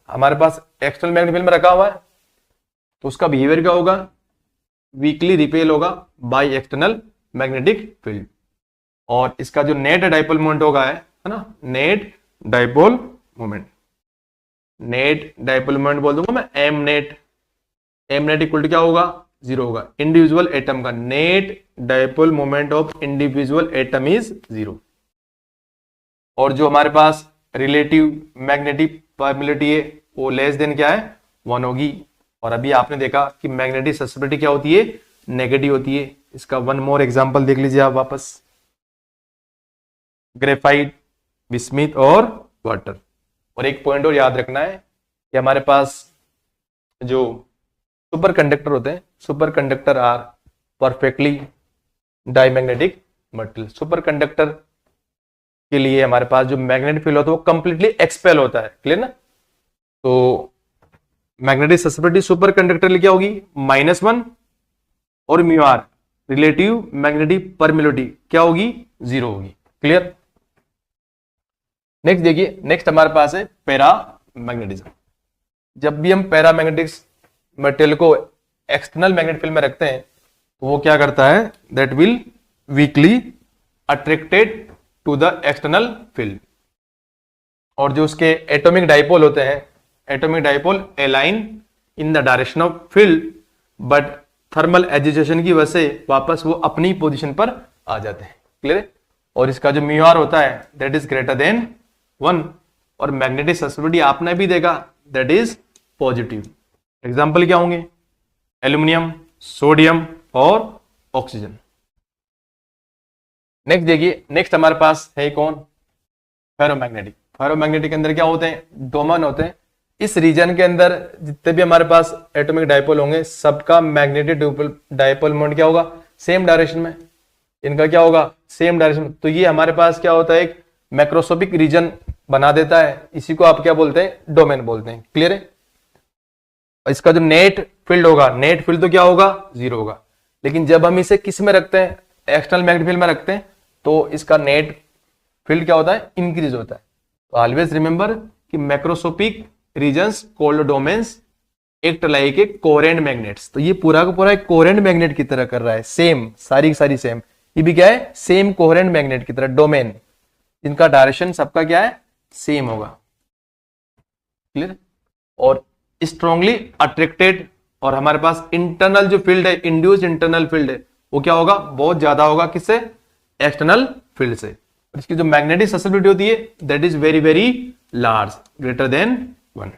हमारे पास external magnetic field में रखा हुआ है, तो उसका बिहेवियर क्या होगा, वीकली रिपेल होगा बाय एक्सटर्नल मैग्नेटिक फील्ड। और इसका जो नेट डाइपोल मोमेंट होगा है ना, net dipole moment, net dipole moment बोल दूंगा मैं M net, M net equal to क्या होगा, 0 होगा। इंडिविजुअल एटम का net dipole moment of individual atom is 0। और जो हमारे पास रिलेटिव मैग्नेटिक परमिलिटी है वो लेस देन क्या है, 1 होगी। और अभी आपने देखा कि मैग्नेटिक ससेप्टिबिलिटी क्या होती है, नेगेटिव होती है। इसका वन मोर एग्जांपल देख लीजिए आप वापस, ग्रेफाइट, बिस्मिथ और वाटर। और एक पॉइंट और याद रखना है कि हमारे पास जो सुपर कंडक्टर होते हैं, super conductor are perfectly diamagnetic material. Super conductor के लिए हमारे पास जो मैग्नेटिक फील्ड होता है वो कंप्लीटली एक्सपेल होता है, क्लियर ना। तो मैग्नेटिक ससेप्टिबिलिटी सुपर कंडक्टर लिए क्या होगी, -1 और mu r relative magnetic permeability क्या होगी, 0 होगी, क्लियर। नेक्स्ट देखिए, नेक्स्ट हमारे पास है पैरा मैग्नेटिज्म। जब भी हम पैरा मैग्नेटिक मटेरियल को एक्सटर्नल मैग्नेटिक फील्ड में रखते हैं तो वो क्या करता है, that will weakly attracted to the external field. और जो उसके एटॉमिक डाइपोल होते हैं, atomic dipole align in the direction of field, but thermal agitation की वजह से वापस वो अपनी पोजीशन पर आ जाते हैं, क्लियर। और इसका जो म्यू आर होता है दैट इज ग्रेटर देन 1। और मैग्नेटिक ससेप्टिबिलिटी आपने भी देखा दैट इज पॉजिटिव। एग्जाम्पल क्या होंगे, एल्यूमिनियम, सोडियम और ऑक्सीजन। नेक्स्ट देखिए, नेक्स्ट हमारे पास है कौन, फेरोमैग्नेटिक। फेरोमैग्नेटिक के अंदर क्या होते हैं, डोमेन होते हैं। इस रीजन के अंदर जितने भी हमारे पास एटॉमिक डाइपोल होंगे सबका मैग्नेटिक डाइपोल मोमेंट क्या होगा, सेम डायरेक्शन में। इनका क्या होगा, सेम डायरेक्शन। तो ये हमारे पास क्या होता है, एक मैक्रोस्कोपिक रीजन बना देता है। इसी को आप क्या बोलते हैं, डोमेन बोलते हैं, क्लियर है। इसका जो नेट फील्ड होगा, नेट फील्ड तो क्या होगा, 0 होगा। लेकिन जब हम इसे किस में रखते हैं, एक्सटर्नल मैग्नेटिक फील्ड में रखते हैं, तो इसका नेट फील्ड क्या होता है, इंक्रीज होता है। तो ऑलवेज रिमेंबर कि macroscopic regions called domains act like a coherent magnets. तो ये पूरा का पूरा एक कोरेंट मैग्नेट की तरह कर रहा है, सेम सारी सारी सेम। ये भी क्या है, सेम कोरेंट मैग्नेट की तरह डोमेन, इनका डायरेक्शन सबका क्या है, सेम होगा, क्लियर। और स्ट्रॉन्गली अट्रैक्टेड, और हमारे पास इंटरनल जो फील्ड है, इंड्यूस्ड इंटरनल फील्ड है, वो क्या होगा, बहुत ज्यादा होगा, किससे, एक्सटर्नल फील्ड से। इसकी जो मैग्नेटिक ससेप्टिबिलिटी होती है that is very very large, greater than 1।